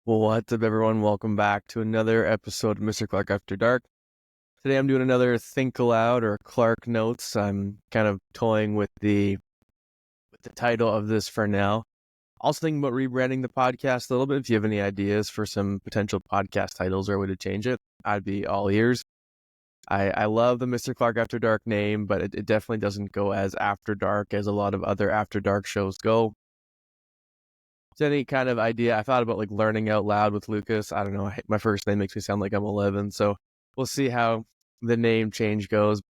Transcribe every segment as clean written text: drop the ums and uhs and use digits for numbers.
What's up, everyone? Welcome back to another episode of Mr. Clarke After Dark. Today I'm doing another Think Aloud or Clarke Notes. I'm kind of toying with the title of this for now. Also thinking about rebranding the podcast a little bit. If you have any ideas for some potential podcast titles or a way to change it, I'd be all ears. I love the Mr. Clarke After Dark name, but it definitely doesn't go as after dark as a lot of other after dark shows go. Any kind of idea? I thought about like learning out loud with Lucas. I don't know. My first name makes me sound like I'm 11. So we'll see how the name change goes.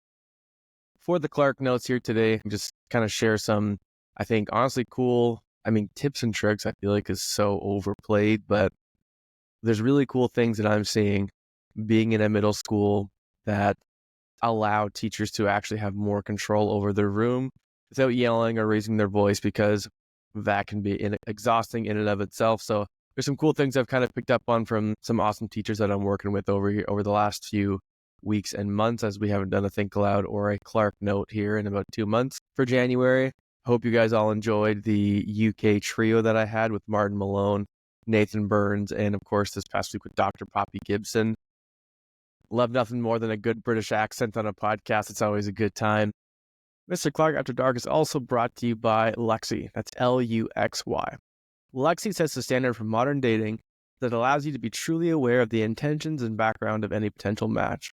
For the Clarke Notes here today, just kind of share some, I think, honestly cool, tips and tricks I feel like is so overplayed, but there's really cool things that I'm seeing being in a middle school that allow teachers to actually have more control over their room without yelling or raising their voice, because that can be exhausting in and of itself. So there's some cool things I've kind of picked up on from some awesome teachers that I'm working with over the last few weeks and months, as we haven't done a Think Aloud or a Clarke Note here in about 2 months for January. Hope you guys all enjoyed the UK trio that I had with Martin Malone, Nathan Burns, and of course this past week with Dr. Poppy Gibson. Love nothing more than a good British accent on a podcast. It's always a good time. Mr. Clarke After Dark is also brought to you by Lexi. That's Luxy. Lexi sets the standard for modern dating that allows you to be truly aware of the intentions and background of any potential match.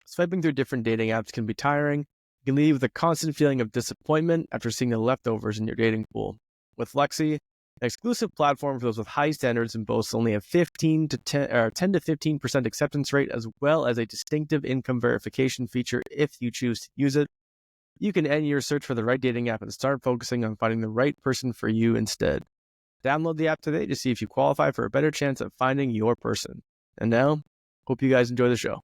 Swiping through different dating apps can be tiring. You can leave with a constant feeling of disappointment after seeing the leftovers in your dating pool. With Lexi, an exclusive platform for those with high standards and boasts only a 10 to 15% acceptance rate, as well as a distinctive income verification feature if you choose to use it. You can end your search for the right dating app and start focusing on finding the right person for you instead. Download the app today to see if you qualify for a better chance of finding your person. And now, hope you guys enjoy the show.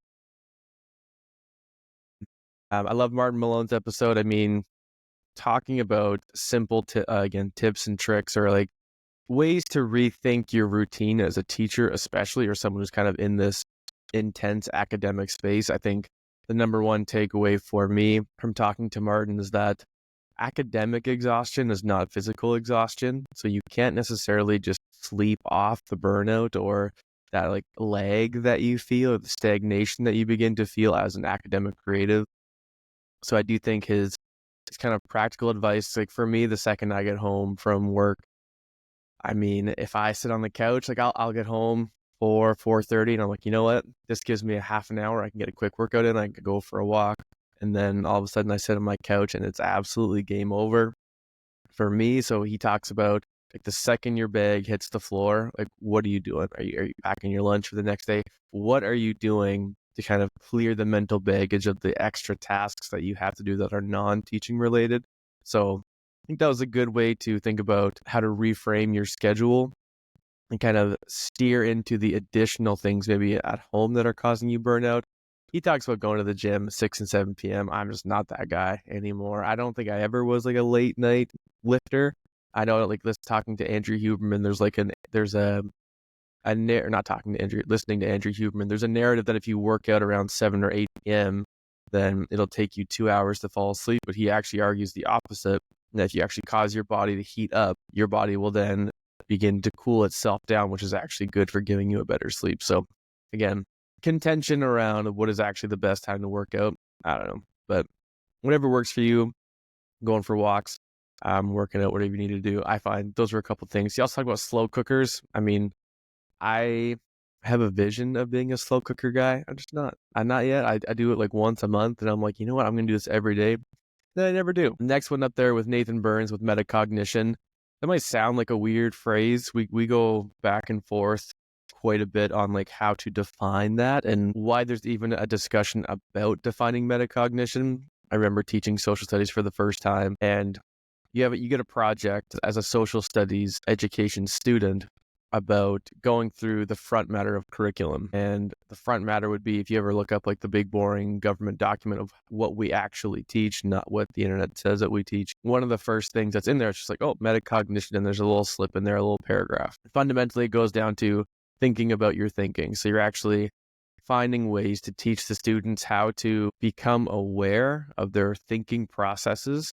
I love Martin Malone's episode. Talking about simple, tips and tricks, or like ways to rethink your routine as a teacher, especially, or someone who's kind of in this intense academic space. I think the number one takeaway for me from talking to Martin is that academic exhaustion is not physical exhaustion. So you can't necessarily just sleep off the burnout or that like lag that you feel, or the stagnation that you begin to feel as an academic creative. So I do think his kind of practical advice, like for me, the second I get home from work, if I sit on the couch, like I'll get home 4:30, and I'm like, you know what? This gives me a half an hour. I can get a quick workout in. I can go for a walk, and then all of a sudden I sit on my couch, and it's absolutely game over for me. So he talks about like the second your bag hits the floor, like what are you doing? Are you packing your lunch for the next day? What are you doing to kind of clear the mental baggage of the extra tasks that you have to do that are non-teaching related? So I think that was a good way to think about how to reframe your schedule and kind of steer into the additional things maybe at home that are causing you burnout. He talks about going to the gym 6 and 7 p.m. I'm just not that guy anymore. I don't think I ever was like a late night lifter. I know, like, talking to Andrew Huberman, listening to Andrew Huberman, there's a narrative that if you work out around 7 or 8 p.m., then it'll take you 2 hours to fall asleep. But he actually argues the opposite, that if you actually cause your body to heat up, your body will then begin to cool itself down, which is actually good for giving you a better sleep. So again, contention around what is actually the best time to work out. I don't know, but whatever works for you, going for walks, working out, whatever you need to do. I find those are a couple things. You also talk about slow cookers. I have a vision of being a slow cooker guy. I'm not yet. I do it like once a month, and I'm like, you know what? I'm going to do this every day. Then I never do. Next one up there with Nathan Burns with metacognition. That might sound like a weird phrase. We go back and forth quite a bit on like how to define that and why there's even a discussion about defining metacognition. I remember teaching social studies for the first time, and you get a project as a social studies education student about going through the front matter of curriculum. And the front matter would be, if you ever look up like the big boring government document of what we actually teach, not what the internet says that we teach, one of the first things that's in there is just like, oh, metacognition, and there's a little slip in there, a little paragraph. Fundamentally, it goes down to thinking about your thinking. So you're actually finding ways to teach the students how to become aware of their thinking processes,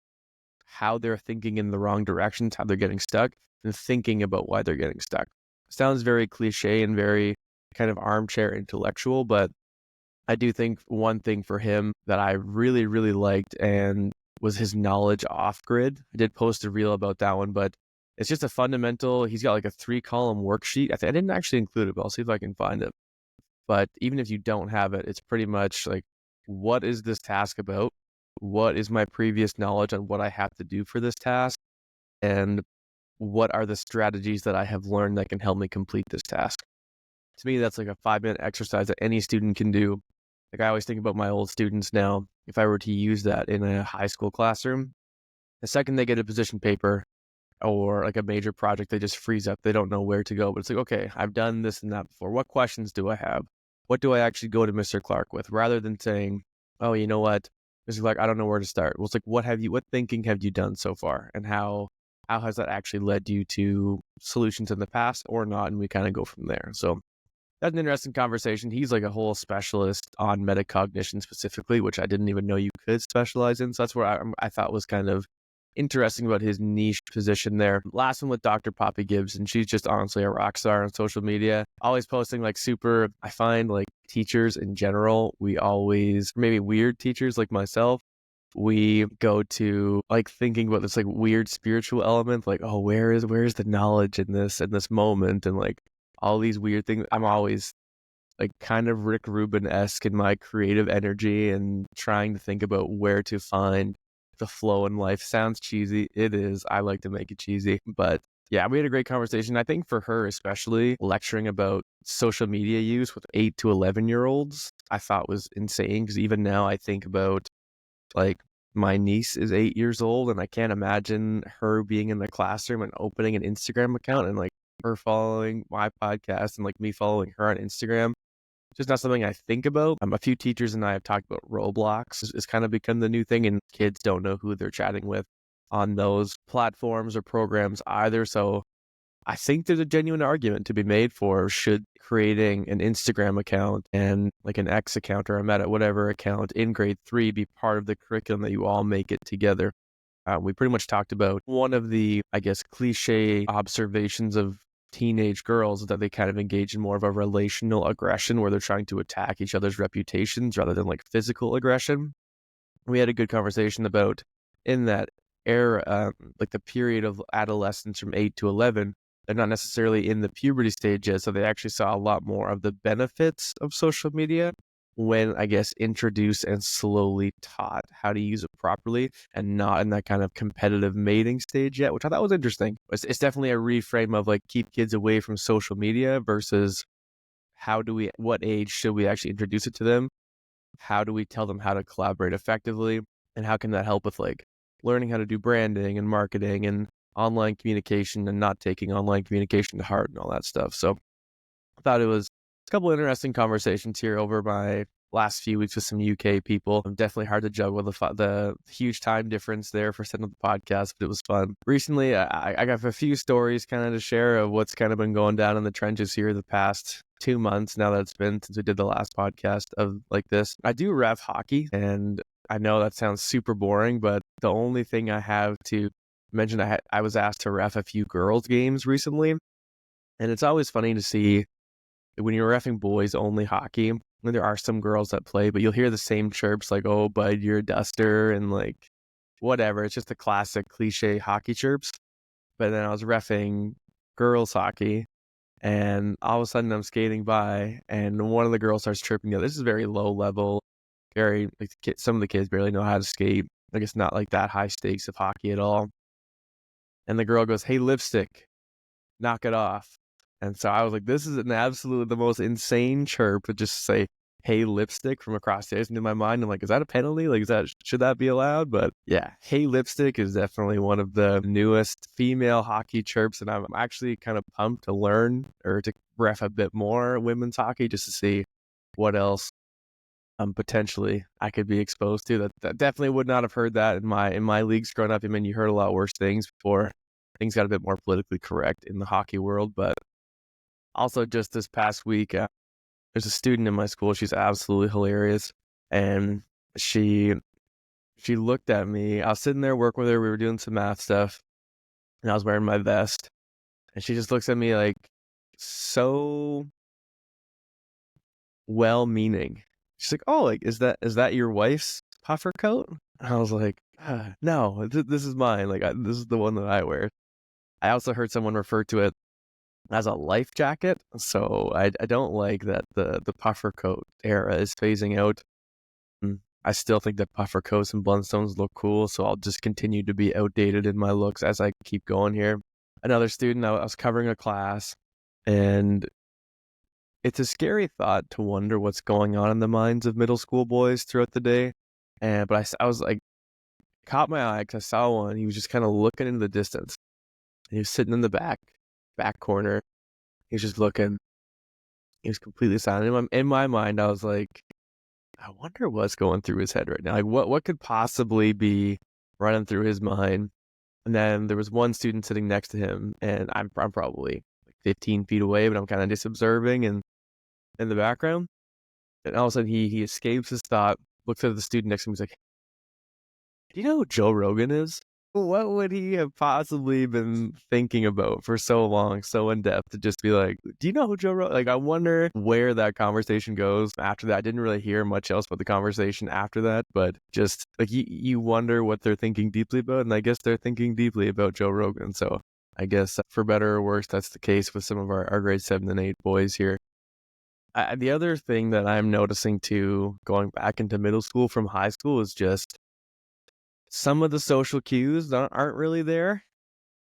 how they're thinking in the wrong directions, how they're getting stuck, and thinking about why they're getting stuck. sounds very cliche and very kind of armchair intellectual, but I do think one thing for him that I really, really liked and was his knowledge off grid. I did post a reel about that one, but it's just a fundamental. He's got like a 3-column worksheet. I didn't actually include it, but I'll see if I can find it. But even if you don't have it, it's pretty much like, what is this task about? What is my previous knowledge on what I have to do for this task? And what are the strategies that I have learned that can help me complete this task? To me, that's like a 5-minute exercise that any student can do. Like I always think about my old students now. If I were to use that in a high school classroom, the second they get a position paper or like a major project, they just freeze up. They don't know where to go. But it's like, okay, I've done this and that before. What questions do I have? What do I actually go to Mr. Clarke with? Rather than saying, oh, you know what, Mr. Clarke, I don't know where to start. Well, it's like, what thinking have you done so far? And how has that actually led you to solutions in the past or not? And we kind of go from there. So that's an interesting conversation. He's like a whole specialist on metacognition specifically, which I didn't even know you could specialize in. So that's where I thought was kind of interesting about his niche position there. Last one with Dr. Poppy Gibbs, and she's just honestly a rock star on social media. Always posting like super, I find like teachers in general, we always, maybe weird teachers like myself, we go to like thinking about this like weird spiritual element, like, oh, where is the knowledge in this moment, and like all these weird things. I'm always like kind of Rick Rubin-esque in my creative energy and trying to think about where to find the flow in life. Sounds cheesy. It is. I like to make it cheesy. But yeah, we had a great conversation. I think for her, especially lecturing about social media use with 8 to 11-year-olds, I thought was insane. Because even now I think about like my niece is 8 years old and I can't imagine her being in the classroom and opening an Instagram account and like her following my podcast and like me following her on Instagram. Just not something I think about. A few teachers and I have talked about Roblox. It's kind of become the new thing, and kids don't know who they're chatting with on those platforms or programs either. So I think there's a genuine argument to be made for should creating an Instagram account and like an X account or a Meta, whatever account in grade 3 be part of the curriculum that you all make it together. We pretty much talked about one of the, I guess, cliche observations of teenage girls is that they kind of engage in more of a relational aggression where they're trying to attack each other's reputations rather than like physical aggression. We had a good conversation about in that era, like the period of adolescence from 8 to 11, they're not necessarily in the puberty stage yet, so they actually saw a lot more of the benefits of social media when, I guess, introduced and slowly taught how to use it properly and not in that kind of competitive mating stage yet, which I thought was interesting. It's definitely a reframe of like keep kids away from social media versus what age should we actually introduce it to them? How do we tell them how to collaborate effectively? And how can that help with like learning how to do branding and marketing and online communication and not taking online communication to heart and all that stuff. So I thought it was a couple of interesting conversations here over my last few weeks with some UK people. Definitely hard to juggle the huge time difference there for setting up the podcast, but it was fun. Recently, I got a few stories kind of to share of what's kind of been going down in the trenches here the past 2 months now that it's been since we did the last podcast of like this. I do ref hockey, and I know that sounds super boring, but the only thing I have to mention, I was asked to ref a few girls' games recently, and it's always funny to see when you're reffing boys only hockey, when there are some girls that play, but you'll hear the same chirps like, oh, bud, you're a duster, and like whatever. It's just the classic cliche hockey chirps. But then I was reffing girls hockey, and all of a sudden I'm skating by, and one of the girls starts chirping. This is very low level, very like some of the kids barely know how to skate. Like it's not like that high stakes of hockey at all. And the girl goes, "Hey, lipstick, knock it off." And so I was like, this is an absolutely the most insane chirp to just say, "Hey, lipstick," from across the ice into my mind. I'm like, is that a penalty? Like, should that be allowed? But yeah, "Hey, lipstick" is definitely one of the newest female hockey chirps. And I'm actually kind of pumped to learn or to ref a bit more women's hockey just to see what else potentially I could be exposed to. That definitely would not have heard that in my leagues growing up. I mean, you heard a lot worse things before things got a bit more politically correct in the hockey world. But also just this past week, there's a student in my school. She's absolutely hilarious. And she looked at me. I was sitting there working with her. We were doing some math stuff and I was wearing my vest. And she just looks at me like so well-meaning. She's like, "Oh, like is that your wife's puffer coat?" And I was like, "No, this is mine. Like this is the one that I wear." I also heard someone refer to it as a life jacket, so I don't like that the puffer coat era is phasing out. I still think that puffer coats and Blundstones look cool, so I'll just continue to be outdated in my looks as I keep going here. Another student, I was covering a class, and it's a scary thought to wonder what's going on in the minds of middle school boys throughout the day. But I was like, caught my eye because I saw one. He was just kind of looking into the distance. He was sitting in the back corner. He was just looking. He was completely silent. In my mind, I was like, I wonder what's going through his head right now. Like, what could possibly be running through his mind? And then there was one student sitting next to him, and I'm probably like 15 feet away, but I'm kind of just observing and in the background. And all of a sudden, he escapes his thought, looks at the student next to him. He's like, "Do you know who Joe Rogan is?" What would he have possibly been thinking about for so long, so in depth, to just be like, "Do you know who Joe Rogan?" Like, I wonder where that conversation goes after that. I didn't really hear much else about the conversation after that, but just like you wonder what they're thinking deeply about, and I guess they're thinking deeply about Joe Rogan. So I guess for better or worse, that's the case with some of our grade 7 and 8 boys here. The other thing that I'm noticing too, going back into middle school from high school, is just some of the social cues aren't really there.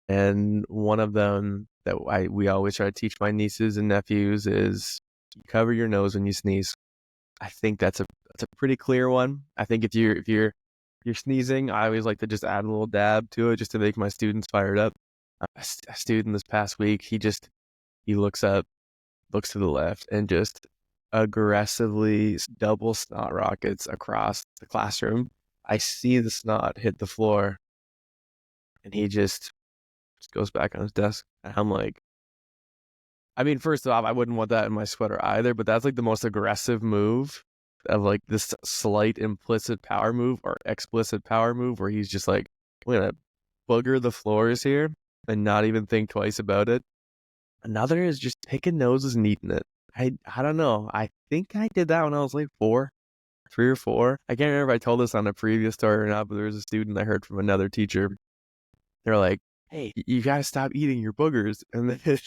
And one of them that we always try to teach my nieces and nephews is you cover your nose when you sneeze. I think that's a pretty clear one. I think if you're sneezing, I always like to just add a little dab to it just to make my students fired up. A student this past week, he looks up, looks to the left, and just aggressively double snot rockets across the classroom. I see the snot hit the floor, and he just goes back on his desk. And I'm like, I mean, first off, I wouldn't want that in my sweater either, but that's like the most aggressive move of like this slight implicit power move or explicit power move where he's just like, we're going to booger the floors here and not even think twice about it. Another is just picking noses and eating it. I don't know. I think I did that when I was like 3 or 4. I can't remember if I told this on a previous story or not, but there was a student I heard from another teacher. They're like, "Hey, you gotta stop eating your boogers." And then they're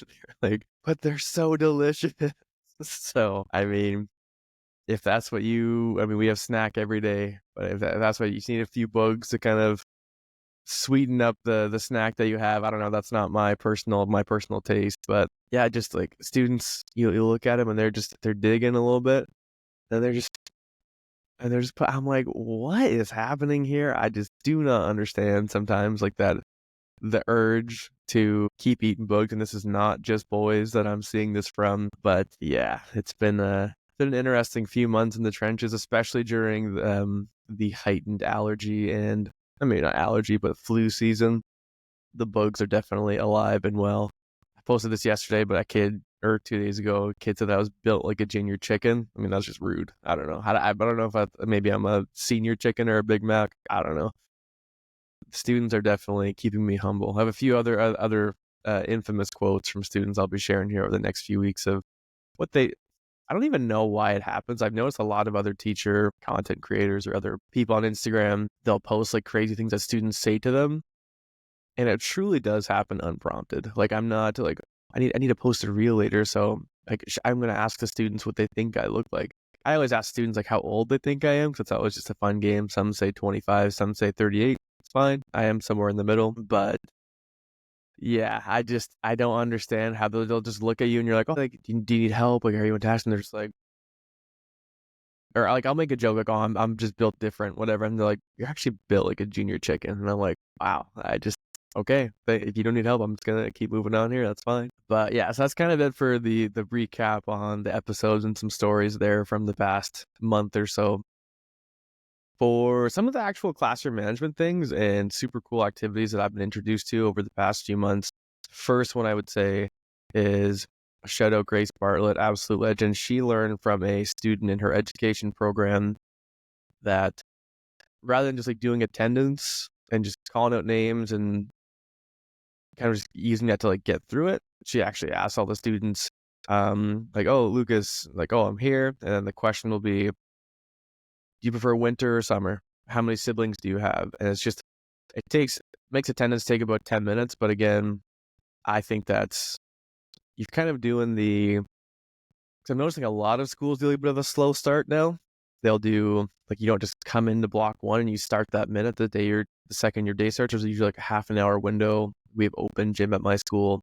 like, "But they're so delicious." So, I mean, if that's what we have snack every day, but if that's what you just need a few bugs to kind of sweeten up the snack that you have. I don't know. That's not my personal taste, but yeah, just like students, you look at them and they're digging a little bit, and I'm like, what is happening here? I just do not understand sometimes like that the urge to keep eating bugs, and this is not just boys that I'm seeing this from, but yeah, it's been an interesting few months in the trenches, especially during the heightened allergy and I mean not allergy but flu season. The bugs are definitely alive and well. I posted this yesterday, but a kid or 2 days ago, a kid said that I was built like a junior chicken. I mean, that's just rude. I don't know. I don't know if maybe I'm a senior chicken or a Big Mac. I don't know. Students are definitely keeping me humble. I have a few other infamous quotes from students I'll be sharing here over the next few weeks of what they. I don't even know why it happens. I've noticed a lot of other teacher content creators or other people on Instagram, they'll post like crazy things that students say to them, and it truly does happen unprompted. Like I'm not like I need to post a reel later, so like I'm gonna ask the students what they think I look like. I always ask students like how old they think I am, because it's always just a fun game. Some say 25, some say 38. It's fine. I am somewhere in the middle, but yeah, I don't understand how they'll just look at you and you're like, oh, like, do you need help? Like, are you attached? And they're just like, or like, I'll make a joke like, oh, I'm just built different, whatever. And they're like, you're actually built like a junior chicken. And I'm like, wow, okay. If you don't need help, I'm just gonna keep moving on here. That's fine. But yeah, so that's kind of it for the recap on the episodes and some stories there from the past month or so. For some of the actual classroom management things and super cool activities that I've been introduced to over the past few months, first one I would say is shout out Grace Bartlett, absolute legend. She learned from a student in her education program that rather than just like doing attendance and just calling out names and kind of just using that to like get through it, she actually asked all the students like, oh, Lucas, like, oh, I'm here. And then the question will be, do you prefer winter or summer? How many siblings do you have? And it's just, makes attendance take about 10 minutes. But again, I think you're kind of doing because I'm noticing a lot of schools do a bit of a slow start now. They'll do, like, you don't just come into block one and you start that minute the second your day starts. There's usually like a half an hour window. We have open gym at my school.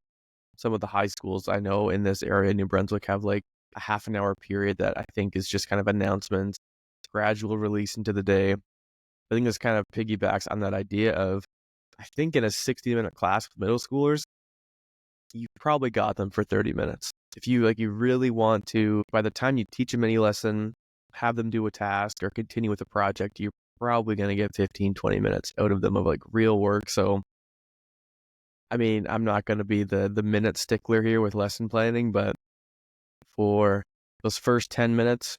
Some of the high schools I know in this area, New Brunswick, have like a half an hour period that I think is just kind of announcements, gradual release into the day. I think this kind of piggybacks on that idea of, I think in a 60-minute class with middle schoolers, you probably got them for 30 minutes. If you really want to, by the time you teach them any lesson, have them do a task or continue with a project, you're probably going to get 15, 20 minutes out of them of like real work. So, I mean, I'm not going to be the minute stickler here with lesson planning, but for those first 10 minutes,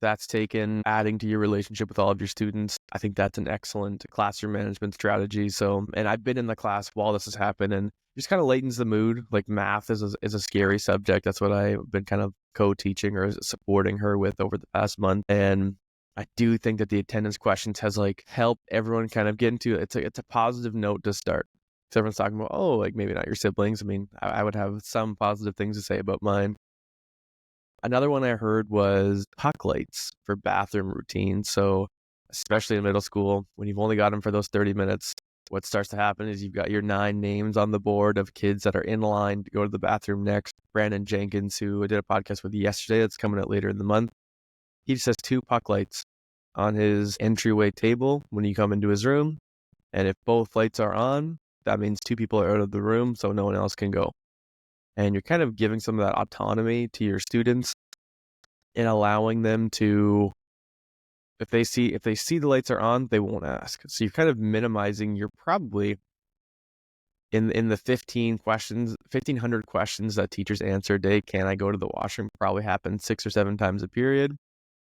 that's taken adding to your relationship with all of your students. I think that's an excellent classroom management strategy. So, and I've been in the class while this has happened, and just kind of lightens the mood. Like, math is a scary subject. That's what I've been kind of co-teaching or supporting her with over the past month. And I do think that the attendance questions has like helped everyone kind of get into it. It's a positive note to start. So everyone's talking about, oh, like maybe not your siblings. I mean, I would have some positive things to say about mine. Another one I heard was puck lights for bathroom routines. So especially in middle school, when you've only got them for those 30 minutes, what starts to happen is you've got your 9 names on the board of kids that are in line to go to the bathroom next. Brandon Jenkins, who I did a podcast with yesterday, that's coming out later in the month, he just has 2 puck lights on his entryway table when you come into his room. And if both lights are on, that means 2 people are out of the room, so no one else can go. And you're kind of giving some of that autonomy to your students and allowing them to, if they see the lights are on, they won't ask. So you're kind of minimizing, you're probably in the 1,500 questions that teachers answer a day, can I go to the washroom, probably happens 6 or 7 times a period.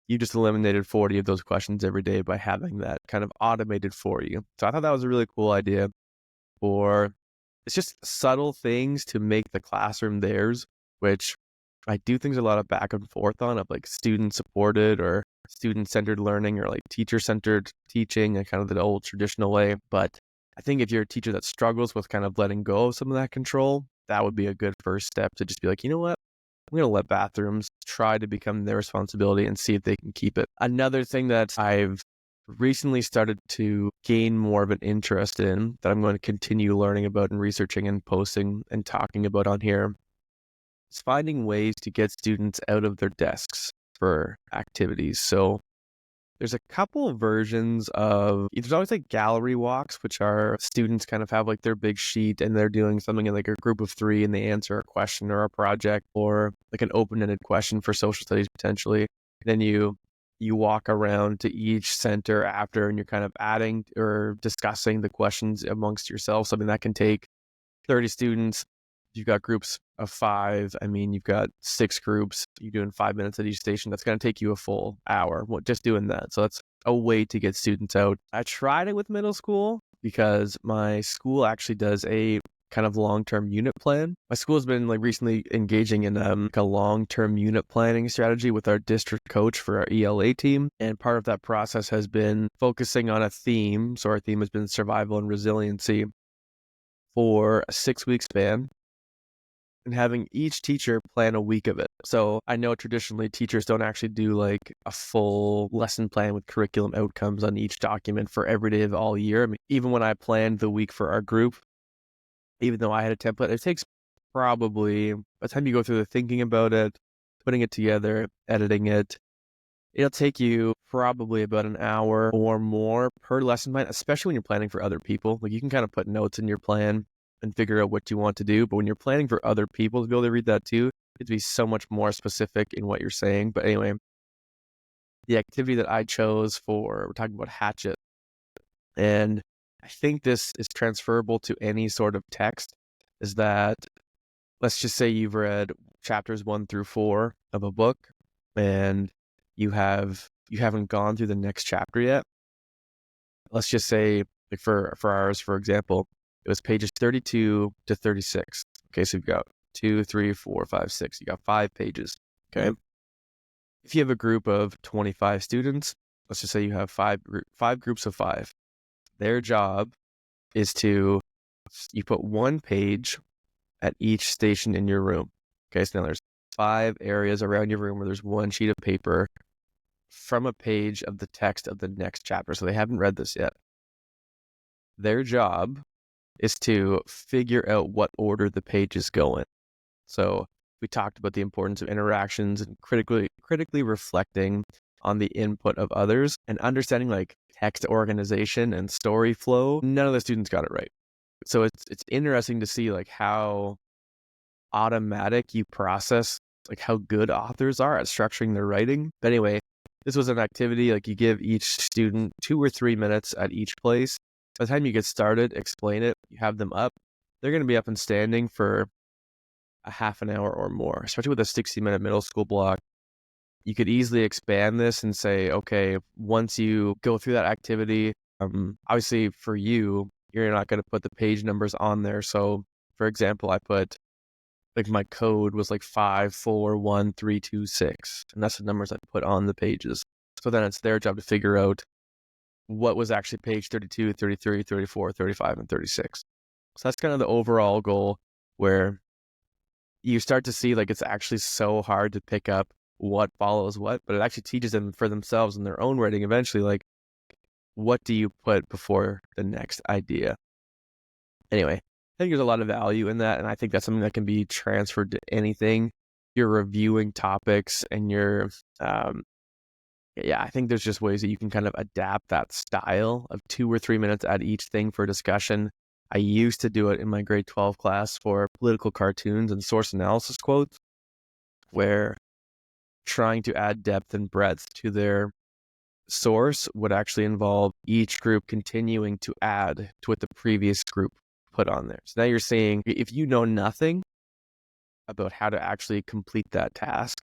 You just eliminated 40 of those questions every day by having that kind of automated for you. So I thought that was a really cool idea. Or it's just subtle things to make the classroom theirs, which I do think there's a lot of back and forth on, of like student supported or student centered learning or like teacher centered teaching and kind of the old traditional way. But I think if you're a teacher that struggles with kind of letting go of some of that control, that would be a good first step to just be like, you know what? I'm going to let bathrooms try to become their responsibility and see if they can keep it. Another thing that I've recently started to gain more of an interest in, that I'm going to continue learning about and researching and posting and talking about on here, is finding ways to get students out of their desks for activities. So there's a couple of versions of, there's always like gallery walks, which are students kind of have like their big sheet and they're doing something in like a group of 3 and they answer a question or a project or like an open-ended question for social studies potentially. Then you walk around to each center after and you're kind of adding or discussing the questions amongst yourselves. Something that can take 30 students. You've got groups of 5. I mean, you've got 6 groups. You're doing 5 minutes at each station. That's going to take you a full hour just doing that. So that's a way to get students out. I tried it with middle school because my school actually does a kind of long-term unit plan. My school has been like recently engaging in a long-term unit planning strategy with our district coach for our ELA team. And part of that process has been focusing on a theme. So our theme has been survival and resiliency for a 6-week span, and having each teacher plan a week of it. So I know traditionally teachers don't actually do like a full lesson plan with curriculum outcomes on each document for every day of all year. I mean, even when I planned the week for our group, even though I had a template, it takes probably, by the time you go through the thinking about it, putting it together, editing it, it'll take you probably about an hour or more per lesson plan, especially when you're planning for other people. Like, you can kind of put notes in your plan and figure out what you want to do. But when you're planning for other people to be able to read that too, you have to be so much more specific in what you're saying. But anyway, the activity that I chose we're talking about Hatchet. And I think this is transferable to any sort of text, is that, let's just say you've read chapters 1 through 4 of a book and you haven't gone through the next chapter yet. Let's just say, like for ours, for example, it was pages 32 to 36. Okay, so you've got 2, 3, 4, 5, 6. You got 5 pages. Okay. If you have a group of 25 students, let's just say you have five groups of 5. Their job is you put 1 page at each station in your room. Okay, so now there's 5 areas around your room where there's 1 sheet of paper from a page of the text of the next chapter. So they haven't read this yet. Their job is to figure out what order the pages go in. So we talked about the importance of interactions and critically reflecting on the input of others and understanding like text organization and story flow. None of the students got it right. So it's interesting to see like how automatic you process like how good authors are at structuring their writing. But anyway, this was an activity like you give each student 2 or 3 minutes at each place. By the time you get started, explain it, you have them up. They're going to be up and standing for a half an hour or more, especially with a 60-minute middle school block. You could easily expand this and say, okay, once you go through that activity, obviously for you, you're not going to put the page numbers on there. So for example, I put like my code was like 541326, and that's the numbers I put on the pages. So then it's their job to figure out what was actually page 32, 33, 34, 35, and 36. So that's kind of the overall goal, where you start to see like it's actually so hard to pick up what follows what, but it actually teaches them for themselves in their own writing eventually, like what do you put before the next idea. Anyway, I think there's a lot of value in that, and I think that's something that can be transferred to anything. You're reviewing topics and you're, I think there's just ways that you can kind of adapt that style of 2 or 3 minutes at each thing for discussion. I used to do it in my grade 12 class for political cartoons and source analysis quotes, where trying to add depth and breadth to their source would actually involve each group continuing to add to what the previous group put on there. So now you're saying if you know nothing about how to actually complete that task,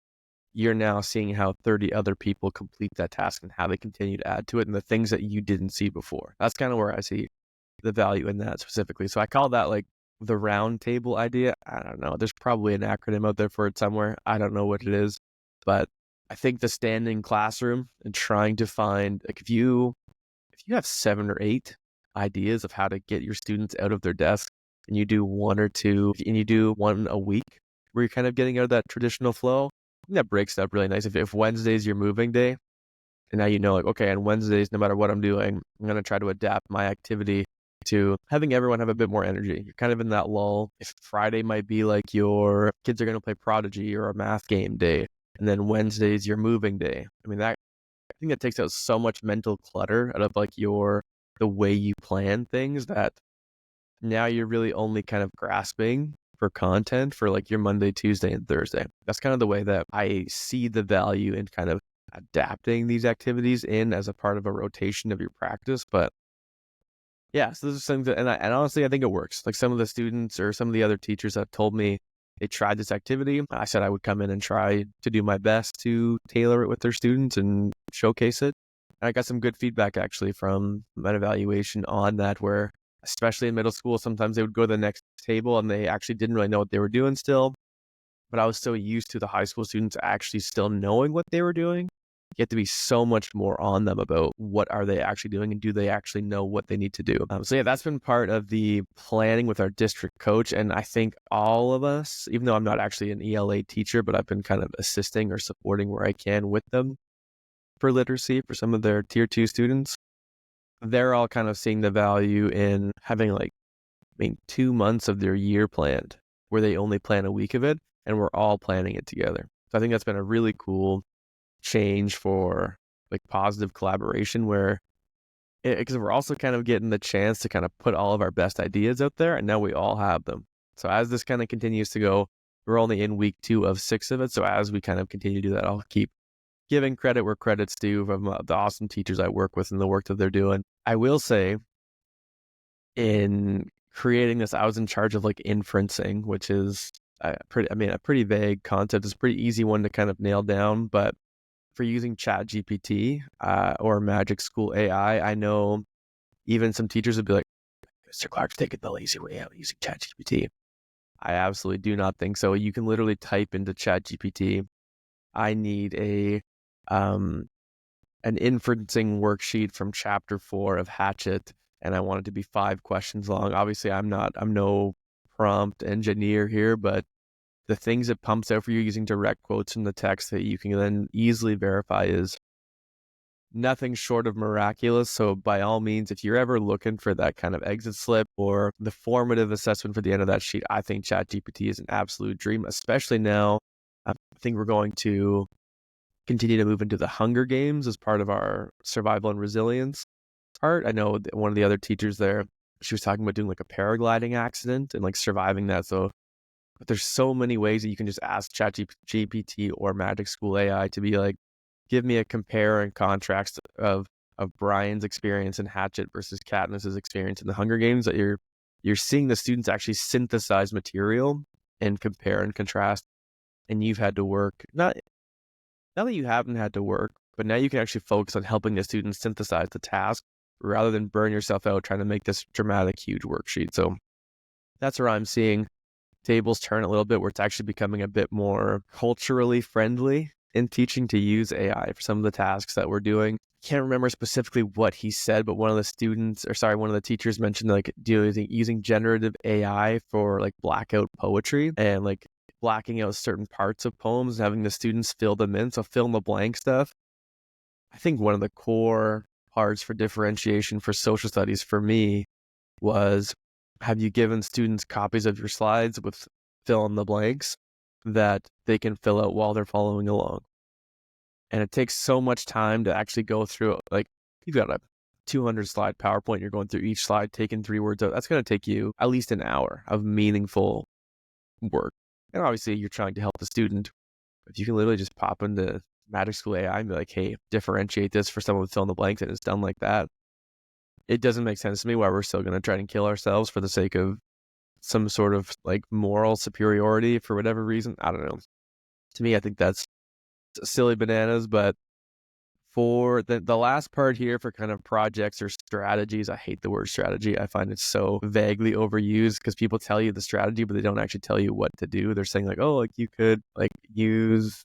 you're now seeing how 30 other people complete that task and how they continue to add to it and the things that you didn't see before. That's kind of where I see the value in that specifically. So I call that like the round table idea. I don't know. There's probably an acronym out there for it somewhere. I don't know what it is, but I think the standing classroom and trying to find, like if you have 7 or 8 ideas of how to get your students out of their desk, and you do 1 or 2, and you do 1 a week, where you're kind of getting out of that traditional flow, I think that breaks it up really nice. If Wednesday's your moving day, and now you know, like, okay, on Wednesdays, no matter what I'm doing, I'm going to try to adapt my activity to having everyone have a bit more energy. You're kind of in that lull. If Friday might be like your kids are going to play Prodigy or a math game day, and then Wednesday's your moving day. I mean, I think that takes out so much mental clutter out of like the way you plan things, that now you're really only kind of grasping for content for like your Monday, Tuesday, and Thursday. That's kind of the way that I see the value in kind of adapting these activities in as a part of a rotation of your practice. But yeah, so those are things that, and honestly, I think it works. Like some of the students or some of the other teachers have told me they tried this activity. I said I would come in and try to do my best to tailor it with their students and showcase it. And I got some good feedback actually from an evaluation on that, where especially in middle school, sometimes they would go to the next table and they actually didn't really know what they were doing still. But I was so used to the high school students actually still knowing what they were doing. You have to be so much more on them about what are they actually doing and do they actually know what they need to do. So yeah, that's been part of the planning with our district coach. And I think all of us, even though I'm not actually an ELA teacher, but I've been kind of assisting or supporting where I can with them for literacy for some of their tier 2 students. They're all kind of seeing the value in having 2 months of their year planned where they only plan a week of it and we're all planning it together. So I think that's been a really cool change for like positive collaboration, where because we're also kind of getting the chance to kind of put all of our best ideas out there, and now we all have them. So as this kind of continues to go, we're only in week 2 of 6 of it. So as we kind of continue to do that, I'll keep giving credit where credit's due from the awesome teachers I work with and the work that they're doing. I will say in creating this, I was in charge of like inferencing, which is a pretty vague concept. It's a pretty easy one to kind of nail down, but for using ChatGPT or Magic School AI, I know even some teachers would be like, Mr. Clarke's taking the lazy way out using ChatGPT. I absolutely do not think so. You can literally type into ChatGPT, I need an inferencing worksheet from chapter 4 of Hatchet, and I want it to be 5 questions long. Obviously, I'm no prompt engineer here, but the things it pumps out for you using direct quotes from the text that you can then easily verify is nothing short of miraculous. So by all means, if you're ever looking for that kind of exit slip or the formative assessment for the end of that sheet, I think ChatGPT is an absolute dream, especially now. I think we're going to continue to move into the Hunger Games as part of our survival and resilience part. I know one of the other teachers there, she was talking about doing like a paragliding accident and like surviving that. So there's so many ways that you can just ask ChatGPT or Magic School AI to be like, give me a compare and contrast of Brian's experience in Hatchet versus Katniss's experience in the Hunger Games. That you're seeing the students actually synthesize material and compare and contrast, and you've had to work not that you haven't had to work, but now you can actually focus on helping the students synthesize the task rather than burn yourself out trying to make this dramatic, huge worksheet. So that's where I'm seeing tables turn a little bit, where it's actually becoming a bit more culturally friendly in teaching to use AI for some of the tasks that we're doing. Can't remember specifically what he said, but one of the teachers mentioned like using generative AI for like blackout poetry and like blacking out certain parts of poems and having the students fill them in. So fill in the blank stuff. I think one of the core parts for differentiation for social studies for me was, have you given students copies of your slides with fill in the blanks that they can fill out while they're following along? And it takes so much time to actually go through it. Like, you've got a 200 slide PowerPoint, you're going through each slide, taking 3 words out. That's going to take you at least an hour of meaningful work. And obviously, you're trying to help the student. If you can literally just pop into Magic School AI and be like, hey, differentiate this for someone with fill in the blanks, and it's done like that. It doesn't make sense to me why we're still going to try and kill ourselves for the sake of some sort of like moral superiority for whatever reason. I don't know. To me, I think that's silly bananas. But for the last part here, for kind of projects or strategies, I hate the word strategy. I find it so vaguely overused because people tell you the strategy, but they don't actually tell you what to do. They're saying like, oh, like you could like use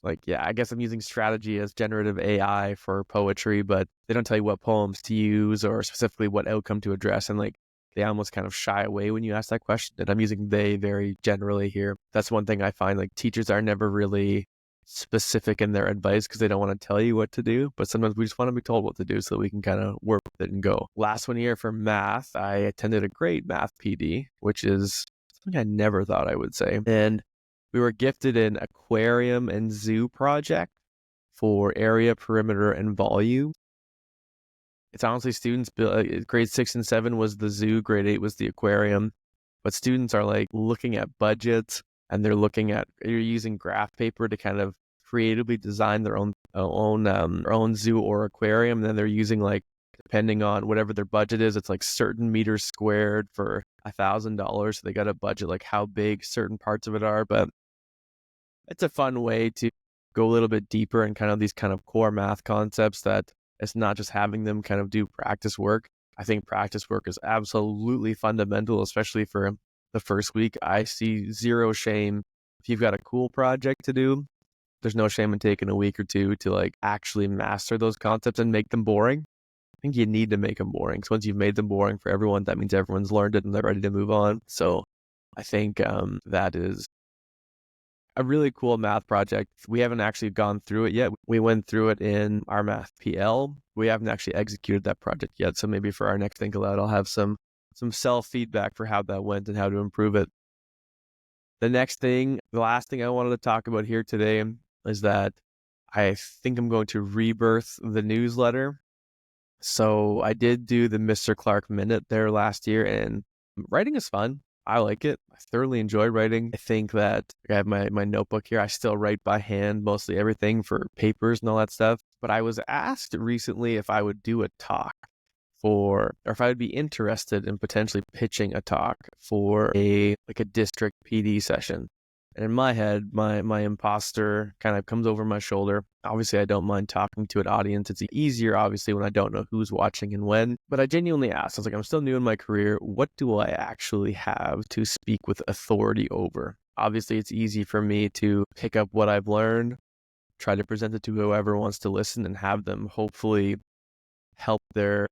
like, yeah, I guess I'm using strategy as generative AI for poetry, but they don't tell you what poems to use or specifically what outcome to address. And like, they almost kind of shy away when you ask that question. And I'm using they very generally here. That's one thing I find, like teachers are never really specific in their advice because they don't want to tell you what to do. But sometimes we just want to be told what to do so that we can kind of work with it and go. Last one here for math, I attended a great math PD, which is something I never thought I would say. And we were gifted an aquarium and zoo project for area, perimeter, and volume. It's honestly students, grade 6 and 7 was the zoo, grade 8 was the aquarium. But students are like looking at budgets, and you're using graph paper to kind of creatively design their own zoo or aquarium. And then they're using like, depending on whatever their budget is, it's like certain meters squared for $1,000. So they got a budget like how big certain parts of it are. But it's a fun way to go a little bit deeper in kind of these kind of core math concepts, that it's not just having them kind of do practice work. I think practice work is absolutely fundamental, especially for the first week. I see zero shame. If you've got a cool project to do, there's no shame in taking a week or two to like actually master those concepts and make them boring. I think you need to make them boring. So once you've made them boring for everyone, that means everyone's learned it and they're ready to move on. So I think that is a really cool math project. We haven't actually gone through it yet. We went through it in our math PL. We haven't actually executed that project yet. So maybe for our next Think Aloud, I'll have some self-feedback for how that went and how to improve it. The last thing I wanted to talk about here today is that I think I'm going to rebirth the newsletter. So I did do the Mr. Clarke Minute there last year, and writing is fun. I like it. I thoroughly enjoy writing. I think that I have my notebook here. I still write by hand, mostly everything for papers and all that stuff. But I was asked recently if I would do a talk or if I would be interested in potentially pitching a talk for a district PD session. And in my head, my imposter kind of comes over my shoulder. Obviously, I don't mind talking to an audience. It's easier, obviously, when I don't know who's watching and when. But I genuinely asked, I was like, I'm still new in my career. What do I actually have to speak with authority over? Obviously, it's easy for me to pick up what I've learned, try to present it to whoever wants to listen, and have them hopefully help their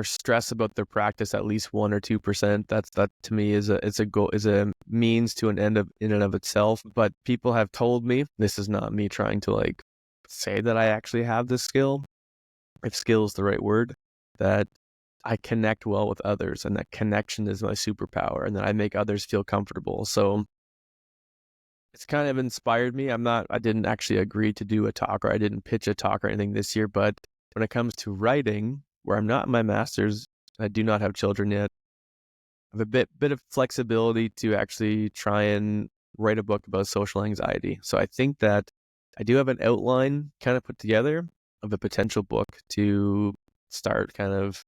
stress about their practice at least 1 or 2%. That to me is a goal, is a means to an end in and of itself. But people have told me, this is not me trying to like say that I actually have this skill, if skill is the right word, that I connect well with others, and that connection is my superpower, and that I make others feel comfortable. So it's kind of inspired me. I didn't actually agree to do a talk, or I didn't pitch a talk or anything this year, but when it comes to writing, where I'm not in my master's, I do not have children yet, I have a bit of flexibility to actually try and write a book about social anxiety. So I think that I do have an outline kind of put together of a potential book to start kind of,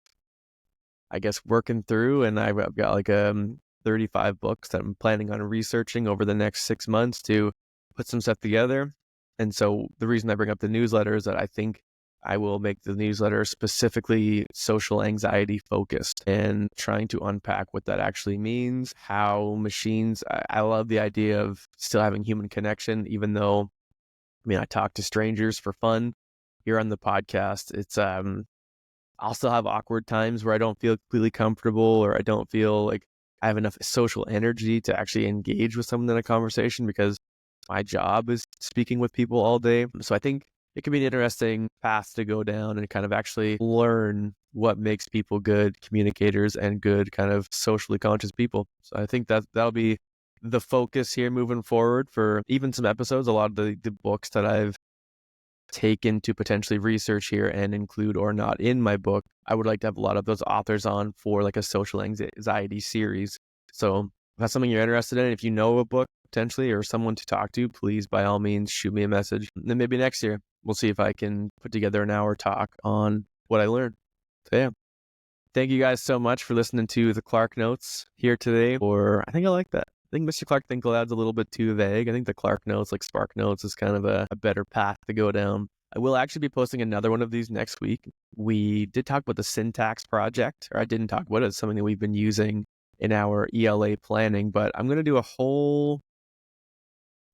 I guess, working through. And I've got like 35 books that I'm planning on researching over the next 6 months to put some stuff together. And so the reason I bring up the newsletter is that I think I will make the newsletter specifically social anxiety focused, and trying to unpack what that actually means, how machines, I love the idea of still having human connection, even though, I mean, I talk to strangers for fun here on the podcast. It's, I'll still have awkward times where I don't feel completely comfortable, or I don't feel like I have enough social energy to actually engage with someone in a conversation, because my job is speaking with people all day. So I think it could be an interesting path to go down and kind of actually learn what makes people good communicators and good kind of socially conscious people. So I think that'll be the focus here moving forward for even some episodes. A lot of the books that I've taken to potentially research here and include or not in my book, I would like to have a lot of those authors on for like a social anxiety series. So if that's something you're interested in, if you know a book potentially or someone to talk to, please by all means shoot me a message. And then maybe next year we'll see if I can put together an hour talk on what I learned. So yeah, thank you guys so much for listening to the Clarke Notes here today. Or I think I like that. I think Mr. Clarke Think Aloud's a little bit too vague. I think the Clarke Notes, like Spark Notes, is kind of a better path to go down. I will actually be posting another one of these next week. We did talk about the syntax project, or I didn't talk about it. It's something that we've been using in our ELA planning, but I'm going to do a whole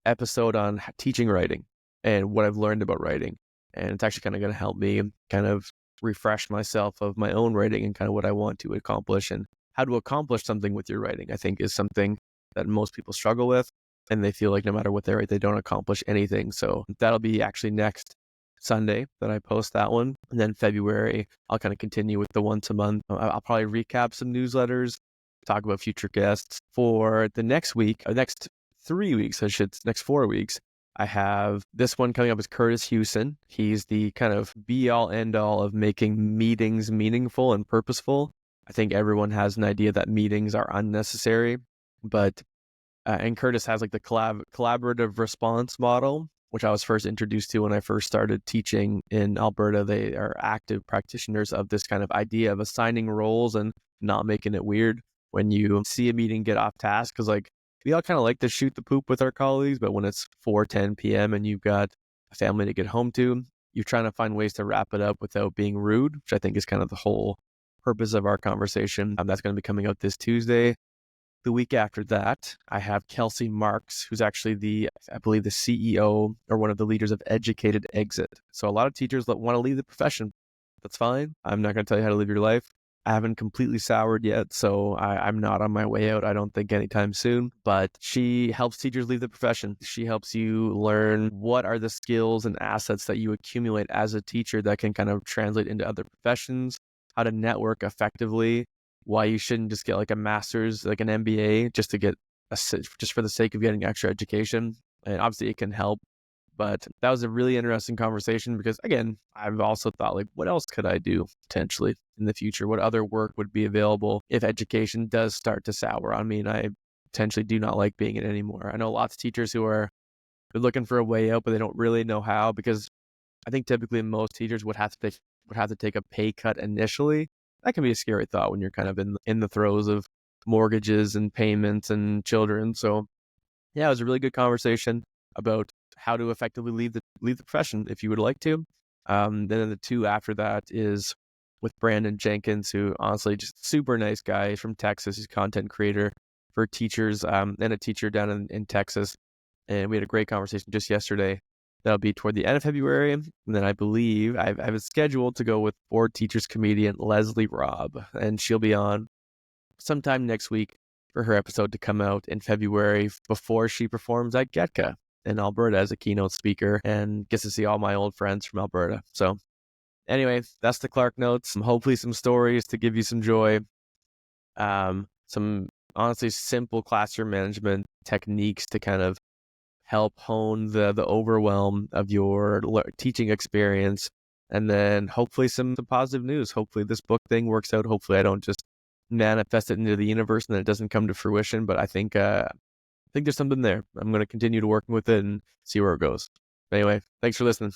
episode on teaching writing and what I've learned about writing. And it's actually kind of going to help me kind of refresh myself of my own writing and kind of what I want to accomplish, and how to accomplish something with your writing, I think, is something that most people struggle with, and they feel like no matter what they write, they don't accomplish anything. So that'll be actually next Sunday that I post that one. And then February, I'll kind of continue with the once a month. I'll probably recap some newsletters, talk about future guests. For the next week, next 3 weeks, next 4 weeks, I have this one coming up with Curtis Hewson. He's the kind of be all end all of making meetings meaningful and purposeful. I think everyone has an idea that meetings are unnecessary, but and Curtis has like the collaborative response model, which I was first introduced to when I first started teaching in Alberta. They are active practitioners of this kind of idea of assigning roles and not making it weird when you see a meeting get off task. Because like, we all kind of like to shoot the poop with our colleagues, but when it's 4:10 p.m. and you've got a family to get home to, you're trying to find ways to wrap it up without being rude, which I think is kind of the whole purpose of our conversation. That's going to be coming out this Tuesday. The week after that, I have Kelsey Marks, who's actually I believe the CEO or one of the leaders of Educated Exit. So a lot of teachers that want to leave the profession. That's fine. I'm not going to tell you how to live your life. I haven't completely soured yet, so I'm not on my way out, I don't think, anytime soon. But she helps teachers leave the profession. She helps you learn what are the skills and assets that you accumulate as a teacher that can kind of translate into other professions, how to network effectively, why you shouldn't just get like a master's, like an MBA, just for the sake of getting extra education. And obviously it can help. But that was a really interesting conversation because, again, I've also thought, like, what else could I do potentially in the future? What other work would be available if education does start to sour on me and I potentially do not like being in it anymore? I know lots of teachers who are looking for a way out, but they don't really know how, because I think typically most teachers would have to take a pay cut initially. That can be a scary thought when you're kind of in the throes of mortgages and payments and children. So yeah, it was a really good conversation about how to effectively leave the profession if you would like to. Then the two after that is with Brandon Jenkins, who honestly just super nice guy. He's from Texas. He's a content creator for teachers and a teacher down in Texas. And we had a great conversation just yesterday. That'll be toward the end of February. And then I believe I have a schedule to go with board teachers comedian Leslie Robb, and she'll be on sometime next week for her episode to come out in February before she performs at Getka in Alberta as a keynote speaker and gets to see all my old friends from Alberta. So anyway, that's the Clarke Notes. Hopefully some stories to give you some joy. Some honestly simple classroom management techniques to kind of help hone the overwhelm of your teaching experience. And then hopefully some positive news. Hopefully this book thing works out. Hopefully I don't just manifest it into the universe and then it doesn't come to fruition. But I think there's something there. I'm going to continue to working with it and see where it goes. Anyway, thanks for listening.